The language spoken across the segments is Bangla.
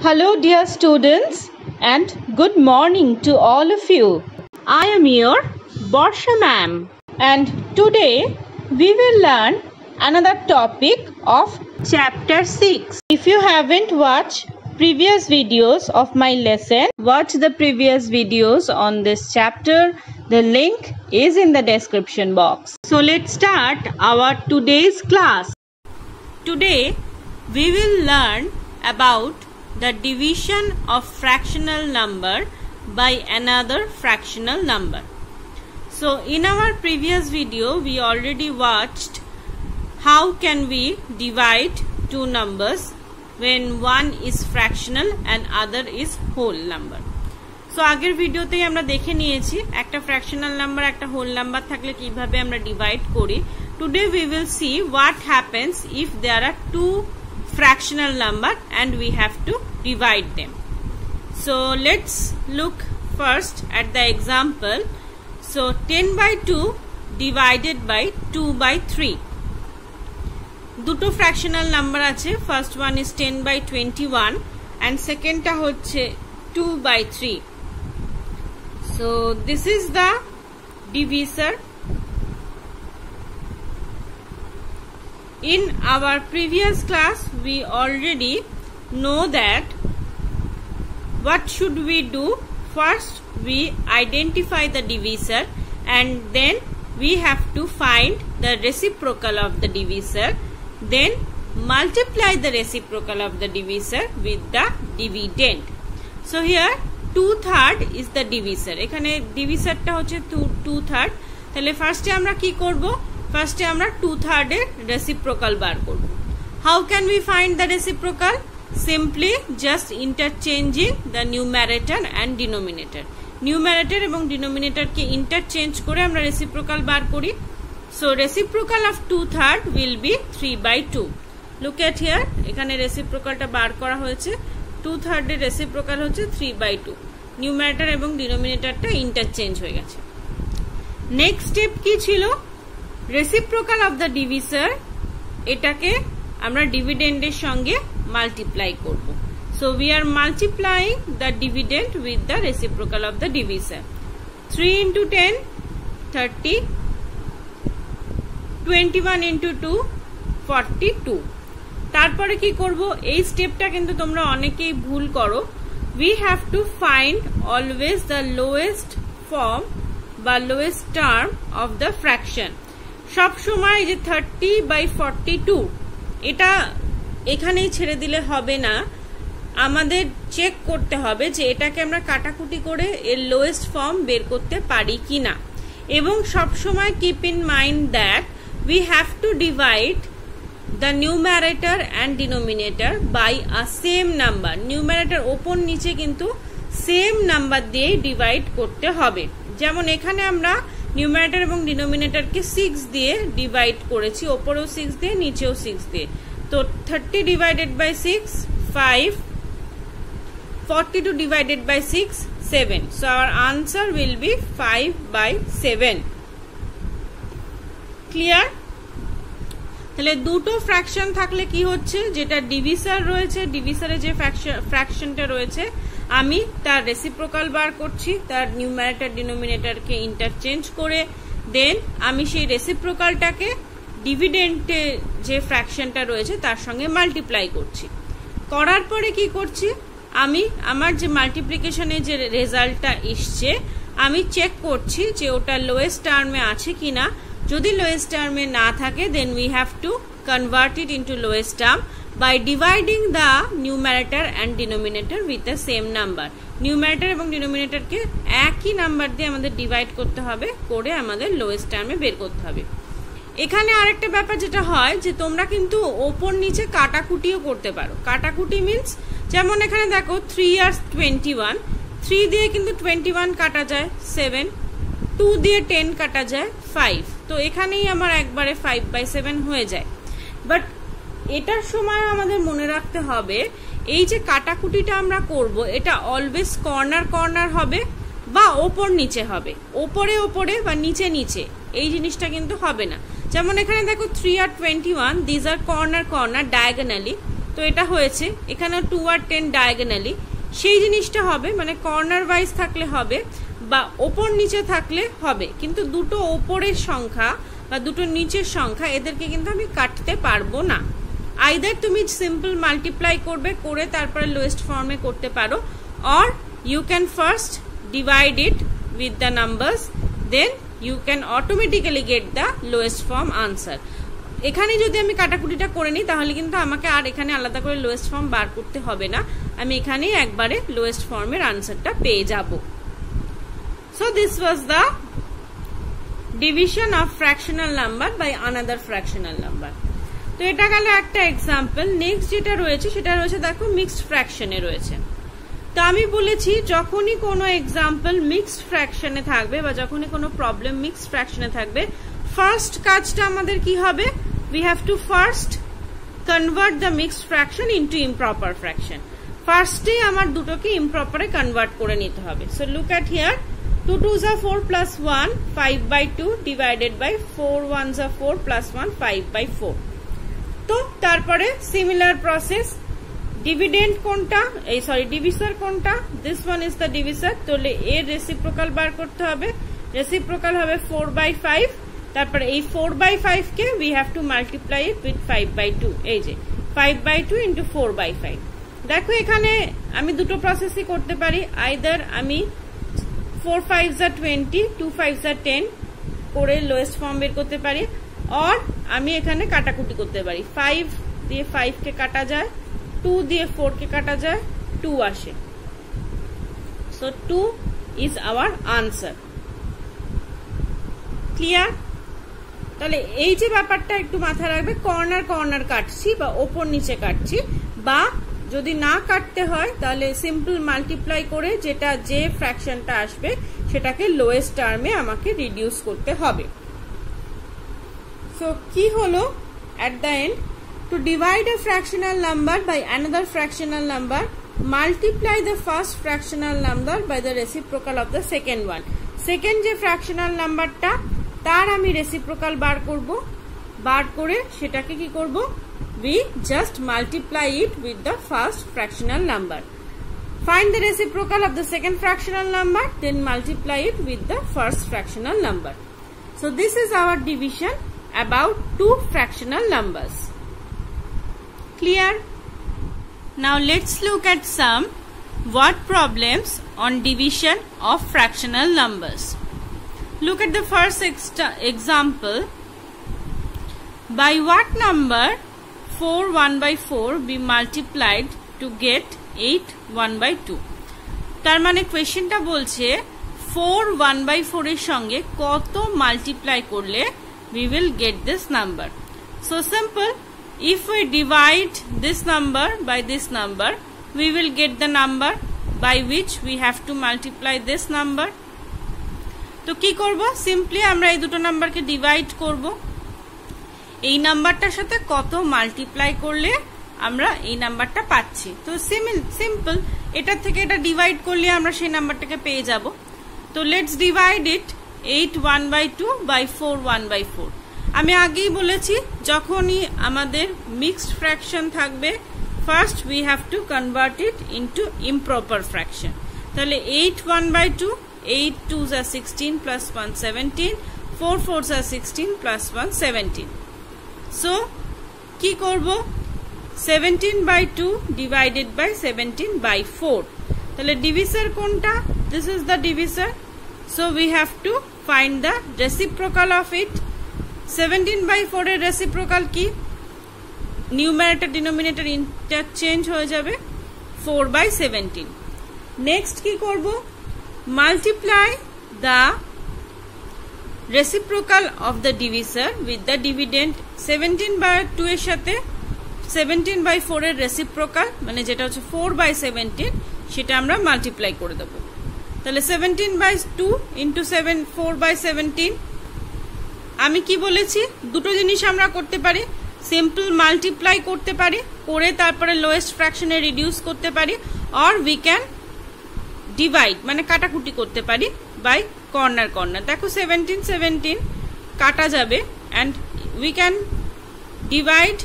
Hello dear students and good morning to all of you. I am your Barsha ma'am and today we will learn another topic of chapter 6. If you haven't watched previous videos of my lesson, watch the previous videos on this chapter. The link is in the description box. So let's start our today's class. Today we will learn about the division of fractional number by another fractional number. So in our previous video we already watched how can we divide two numbers when one is fractional and other is whole number. So আগের ভিডিওতে আমরা দেখে নিয়েছি একটা fractional number একটা whole number থাকলে কিভাবে আমরা divide করি. Today we will see what happens if there are two fractional number and we have to divide them. So let's look first at the example. So 10 by 2 divided by 2 by 3. দুটো fractional number আছে. First one is 10 by 21 and second টা হচ্ছে 2 by 3. So this is the divisor. In our previous class we already know that what should we do. First we identify the divisor and then we have to find the reciprocal of the divisor, then multiply the reciprocal of the divisor with the dividend. So here 2/3 is the divisor. এখানে divisor টা হচ্ছে 2/3. তাহলে ফার্স্টে আমরা কি করব? ফার্স্টে আমরা 2/3 এর reciprocal বার করব. How can we find the reciprocal? Simply just interchanging the numerator and denominator. Numerator এবং denominator কে interchange করে আমরা reciprocal বার করি. So reciprocal of 2/3 will be 3 by 2. Look at here. এখানে reciprocal টা বার করা হয়েছে. 2/3 এর reciprocal হচ্ছে 3 by 2. Numerator এবং denominator টা interchange হয়ে গেছে. Next step কি ছিল? Reciprocal of the divisor এটাকে আমরা dividend এর সঙ্গে multiply করব. So we are multiplying the dividend with the reciprocal of the divisor. 3 into 10 30, 21 into 2 42. তারপরে কি করব? এই স্টেপটা কিন্তু তোমরা অনেকেই ভুল করো. We have to find always the lowest form বা lowest term of the fraction. সব সময় যে 30 by 42 এটা এখানেই ছেড়ে দিলে হবে না. আমাদের চেক করতে হবে যে এটাকে আমরা কাটাকুটি করে এর লোয়েস্ট ফর্ম বের করতে পারি কিনা. এবং সব সময় keep in mind that we have two divide the numerator and denominator by a same number. numerator ওপর নিচে কিন্তু সেম নাম্বার দিয়ে ডিভাইড করতে হবে. যেমন এখানে আমরা numerator এবং denominator কে 6 দিয়ে ডিভাইড করেছি, ওপরেও 6 দিয়ে নিচেও 6 দিয়ে. তো 30 divided by 6 5, 42 divided by 6 7. So our answer will be 5 by 7. Clear? তাহলে দুটো ফ্র্যাকশন থাকলে কি হচ্ছে, যেটা ডিভিসর রয়েছে, ডিভিসরে যে ফ্র্যাকশনটা রয়েছে আমি তার রেসিপ্রোকাল বার করছি, তার নিউমারেটর ডিনোমিনেটরকে ইন্টারচেঞ্জ করে, দেন আমি সেই রেসিপ্রোকালটাকে ডিভিডেন্টে যে ফ্র্যাকশনটা রয়েছে তার সঙ্গে মাল্টিপ্লাই করছি. করার পরে কি করছি, আমি আমার যে মাল্টিপ্লিকেশনে যে রেজাল্টটা এসছে আমি চেক করছি যে ওটা লোয়েস্ট টার্মে আছে কিনা. যদি লোয়েস্ট টার্মে না থাকে then we have to convert it into lowest term by dividing the numerator and denominator with the same number. numerator এবং denominator কে একই নাম্বার দিয়ে আমাদের ডিভাইড করতে হবে, করে আমাদের লোয়েস্ট টার্মে বের করতে হবে. এখানে আরেকটা ব্যাপার যেটা হয় যে তোমরা কিন্তু ওপর নিচে কাটাকুটিও করতে পারো. কাটাকুটি মিন্স যেমন এখানে দেখো 3 আর 21, 3 দিয়ে কিন্তু 21 কাটা যায় 7, 2 দিয়ে 10 কাটা যায় 5. তো এখানেই আমার একবারে 5 by 7 হয়ে যায়. বাট এটার সময় আমাদের মনে রাখতে হবে এই যে কাটাকুটিটা আমরা করব এটা অলওয়েজ কর্নার কর্নার হবে বা ওপর নিচে হবে, ওপরে ওপরে বা নিচে নিচে এই জিনিসটা কিন্তু হবে না. যেমন এখানে দেখো 3 আর 21 this are corner corner diagonally, তো এটা হয়েছে, এখানেও 2 আর 10 ডায়াগোনালি, সেই জিনিসটা হবে মানে কর্নার ওয়াইজ থাকলে হবে বা ওপর নিচে থাকলে হবে, কিন্তু দুটো ওপরের সংখ্যা বা দুটো নিচের সংখ্যা এদেরকে কিন্তু আমি কাটতে পারবো না। আইদার তুমি সিম্পল মাল্টিপ্লাই করবে, করে তারপরে লোয়েস্ট ফর্মে করতে পারো, or you can first divide it with the numbers, then you can automatically get the lowest form answer. এখানে যদি আমি কাটাকুটিটা করে নিই তাহলে কিন্তু আমাকে আর এখানে আলাদা করে লোয়েস্ট ফর্ম বার করতে হবে না, আমি এখানেই একবারে লোয়েস্ট ফর্মের আনসারটা পেয়ে যাব। So this was the division of fractional number by another fractional number. তো এটা গেল একটা এক্সাম্পল। নেক্সট যেটা রয়েছে সেটা রয়েছে দেখো মিক্সড ফ্র্যাকশনে রয়েছে। তো আমি বলেছি যখনই কোনো এক্সাম্পল মিক্সড ফ্র্যাকশনে থাকবে বা যখনই কোনো প্রবলেম মিক্সড ফ্র্যাকশনে থাকবে, ফার্স্ট কাজটা আমাদের কি হবে, we have to first convert the mixed fraction into improper fraction. ফার্স্টে আমার দুটোকে ইমপ্রপারে কনভার্ট করে নিতে হবে। So look at here, 2 2s are 4 plus 1 5/2 divided by 4 1s are 4 plus 1 5/4। তো তারপরে সিমিলার প্রসেস, ডিভিডেন্ড কোনটা, এই সরি ডিভিসর কোনটা, দিস ওয়ান ইজ দ্য ডিভিসর, তাহলে এর রেসিপ্রোকাল বার করতে হবে, রেসিপ্রোকাল হবে 4/5, তারপরে এই 4/5 কে we have to multiply it with 5/2, এই যে 5/2 ইন্টু 4/5। দেখো এখানে আমি দুটো প্রসেসই করতে পারি, আইদার আমি 4 5s are 20 2 5s are 10 করে লোয়েস্ট ফর্ম বের করতে পারি, অর আমি এখানে কাটাকুটি করতে পারি, 5 দিয়ে 5 কে কাটা যায়, 2 দিয়ে 4 কে কাটা যায়, 2 আসে। So 2 is our answer. Clear? তাহলে এই যে ব্যাপারটা একটু মাথায় রাখবে, কর্নার কর্নার কাটছি বা ওপর নিচে কাটছি, বা যদি না কাটতে হয় তাহলে সিম্পল মাল্টিপ্লাই করে যেটা যে ফ্র্যাকশনটা আসবে সেটাকে লোয়েস্ট টার্মে আমাকে রিডিউস করতে হবে। সো কি হলো at the end, to divide a fractional number by another fractional number, multiply the first fractional number by the reciprocal of the second one. Second যে ফ্র্যাকশনাল নাম্বারটা তার আমি রেসিপ্রোকাল বার করব, বার করে সেটাকে কি করব, we just multiply it with the first fractional number. Find the reciprocal of the second fractional number, then multiply it with the first fractional number. So this is our division about two fractional numbers. Clear? Now let's look at some word problems on division of fractional numbers. Look at the first example. By what number 4 1/4 be multiplied to get 8 1/2? তার মানে কোয়েশ্চেনটা বলছে 4 1/4 এর সঙ্গে কত মাল্টিপ্লাই করলে we will get this number. So simple, if we divide this number by this number, we will get the number by which we have to multiply this number. তো কি করব, সিম্পলি আমরা এই দুটো নাম্বারকে ডিভাইড করব, এই নাম্বারটার সাথে কত মাল্টিপ্লাই করলে আমরা এই নাম্বারটা পাচ্ছি। তো সিম্পল, এটার থেকে এটা ডিভাইড করলে আমরা সেই নাম্বারটাকে পেয়ে যাব। তো লেটস ডিভাইড ইট 8 1/2 by 4 1/4। আমি আগেই বলেছি যখনই আমাদের মিক্সড ফ্র্যাকশন থাকবে, first we have to convert it into improper fraction. তাহলে 8 1/2, 8 2s are 16 plus 1 17, 4 4s are 16 plus 1 17। So কি করব, 17/2 divided by 17/4। তাহলে ডিভিসর কোনটা, this is the divisor. So we have to find the reciprocal of it. 17/4 এর রেসিপ্রোকাল কি, নিউমারেটর ডিনোমিনেটর ইন্টারচেঞ্জ হয়ে যাবে, 4/17। নেক্সট কি করব, multiply the reciprocal of the divisor with the dividend. 17/2 এর সাথে 17/4 এর রেসিপ্রোকাল মানে যেটা হচ্ছে 4/17 সেটা আমরা মাল্টিপ্লাই করে দেব। তাহলে 17/2 ইন্টু 4/17। আমি কি বলেছি, দুটো জিনিস আমরা করতে পারি, সিম্পল মাল্টিপ্লাই করতে পারি, করে তারপরে লোয়েস্ট ফ্র্যাকশনে রিডিউস করতে পারি, অর উই ক্যান ডিভাইড মানে কাটাকুটি করতে পারি বাই কর্নার কর্নার। দেখো 17 17 কাটা যাবে, and we can divide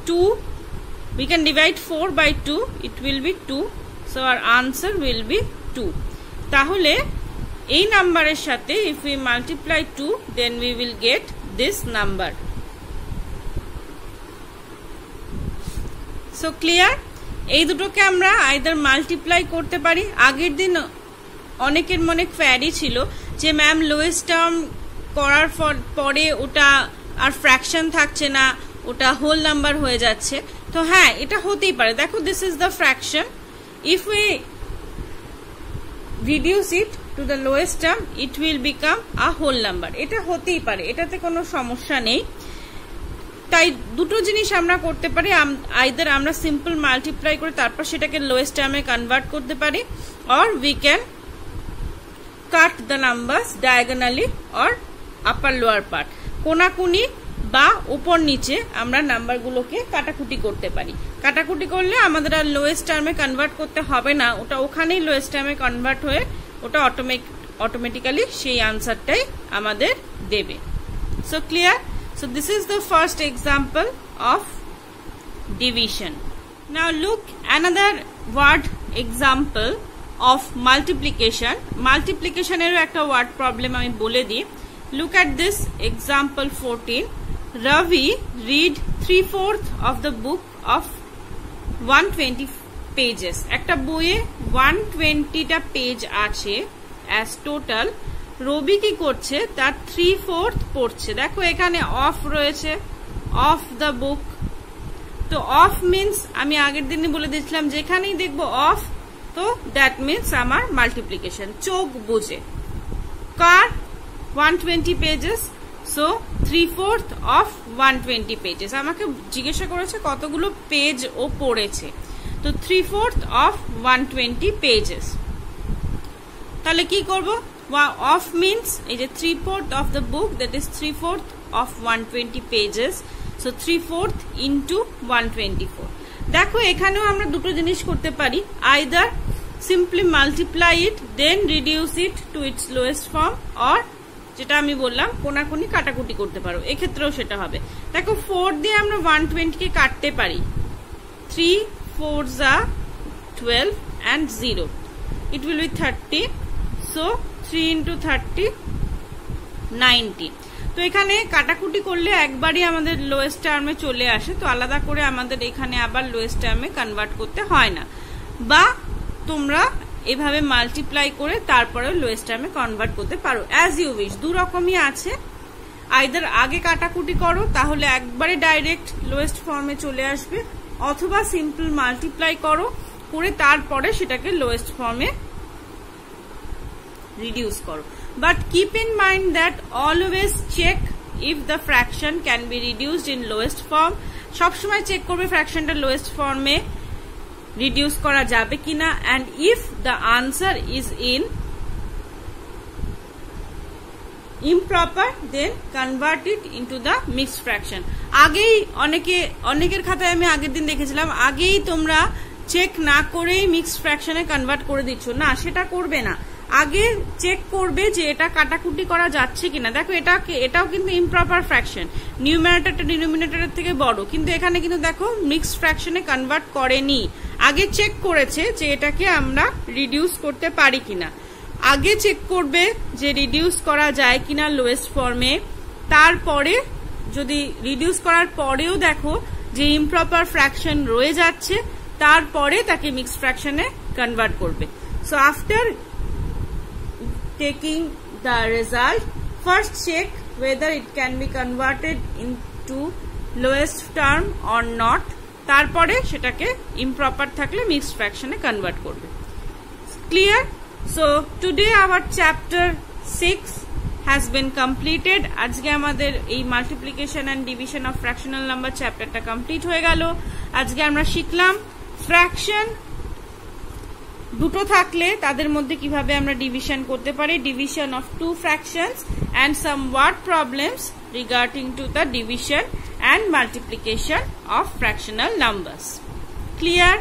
2 We can divide 4 by 2. It will be 2. So our answer will be 2. তাহলে এই নাম্বারের সাথে if we multiply 2, then we will get this number. So clear? এই দুটোকে আমরা either multiply করতে পারি. আগের দিন অনেকের মনে কোয়েরি ছিল যে ম্যাম লোয়েস্ট টার্ম করার পরে ওটা আর ফ্র্যাকশন থাকছে না, ওটা হোল নাম্বার হয়ে যাচ্ছে. তো হ্যাঁ, এটা হতেই পারে. দেখো, this is the fraction. If we reduce it to the lowest term, it will become a whole number. এটা হতেই পারে, এটাতে কোনো সমস্যা নেই. তাই দুটো জিনিস আমরা করতে পারি. আইদার আমরা সিম্পল মাল্টিপ্লাই করে তারপর সেটাকে লোয়েস্ট টার্মে কনভার্ট করতে পারি, or we can cut the numbers diagonally or upper lower part. কোনাকুনি বা উপর নিচে আমরা নাম্বারগুলোকে কাটাকুটি করতে পারি. কাটাকুটি করলে আমাদের আর লোয়েস্ট টার্মে কনভার্ট করতে হবে না, ওটা ওখানেই লোয়েস্ট টার্মে কনভার্ট হয়ে ওটা অটোমেটিক্যালি সেই আনসারটাই আমাদের দেবে. So clear? So this is the first example of division. Now look another word example of multiplication. Multiplication এর একটা word problem আমি বলে দিই. Look at this example 14. Ravi read 3/4 of the book of 120 pages. একটা বইয়ে 120টা পেজ আছে as total. রবি কি করছে, তার 3/4 পড়ছে. দেখো এখানে অফ রয়েছে, অফ দ্য বুক. তো অফ মিন্স আমি আগের দিনই বলে দিয়েছিলাম যেখানেই দেখবো অফ, তো দ্যাট মিন্স আমার মাল্টিপ্লিকেশন. চোখ বুঝে কার 120 পেজেস, সো 3/4 অফ 120 পেজেস. আমাকে জিজ্ঞাসা করেছে কতগুলো পেজ ও পড়েছে, তো 3/4 অফ 120 পেজেস. তাহলে কি করব, off means is a 3/4 of the book, that is 3/4 of 120 pages. So 3/4 into 124. দেখো এখানেও আমরা দুটো জিনিস করতে পারি. either simply multiply it then reduce it to its lowest form, or যেটা আমি বললাম কোনাকুনি কাটাকুটি করতে পারো, এক্ষেত্রেও সেটা হবে. দেখো 4 দিয়ে আমরা 120 কে কাটতে পারি. 3 4s are 12 and 0. It will be 30. So 3 into 30 90. তো এখানে কাটাকুটি করলে একবারই আমাদের লোয়েস্ট টার্মে চলে আসে, তো আলাদা করে আমাদের এখানে আবার লোয়েস্ট টার্মে কনভার্ট করতে হয় না. বা তোমরা এভাবে মাল্টিপ্লাই করে তারপরে লোয়েস্ট টার্মে কনভার্ট করতে পারো, অ্যাজ ইউ উইশ. দু রকমই আছে. আইদার আগে কাটাকুটি করো তাহলে একবারে ডাইরেক্ট লোয়েস্ট ফর্মে চলে আসবে, অথবা সিম্পল মাল্টিপ্লাই করো করে তারপরে সেটাকে লোয়েস্ট ফর্মে reduce করো. But keep in mind that always check if the fraction can be reduced in lowest form. সবসময় চেক করবে ফ্র্যাকশনটা লোয়েস্ট ফর্মে রিডিউস করা যাবে কিনা, and if the answer is in improper then convert it into the mixed fraction. আগেই অনেকের খাতায় আমি আগের দিন দেখেছিলাম আগেই তোমরা চেক না করেই মিক্সড ফ্র্যাকশনে কনভার্ট করে দিচ্ছ. না, সেটা করবে না. আগে চেক করবে যে এটা কাটাকুটি করা যাচ্ছে কিনা. দেখো এটাও কিন্তু ইমপ্রপার ফ্র্যাকশন, নিউমারেটরটা ডিনোমিনেটরের থেকে বড়, কিন্তু এখানে কিন্তু দেখো মিক্সড ফ্র্যাকশনে কনভার্ট করেনি. আগে চেক করেছে যে এটাকে আমরা রিডিউস করতে পারি কিনা. আগে চেক করবে যে রিডিউস করা যায় কিনা লোয়েস্ট ফর্মে, তারপরে যদি রিডিউস করার পরেও দেখো যে ইমপ্রপার ফ্র্যাকশন রয়ে যাচ্ছে, তারপরে তাকে মিক্সড ফ্র্যাকশনে কনভার্ট করবে. So after taking the result, first check whether it can be converted into lowest term or not, তারপরে সেটাকে improper থাকলে mixed fraction এ convert করবে. Clear? So today our chapter 6 has been completed. আজকে আমাদের এই multiplication and division of fractional number চ্যাপ্টারটা কমপ্লিট হয়ে গেল. আজকে আমরা শিখলাম ফ্র্যাকশন দুটো থাকলে তাদের মধ্যে কিভাবে আমরা ডিভিশন করতে পারি, division of two fractions, and some word problems regarding to the division and multiplication of fractional numbers. Clear?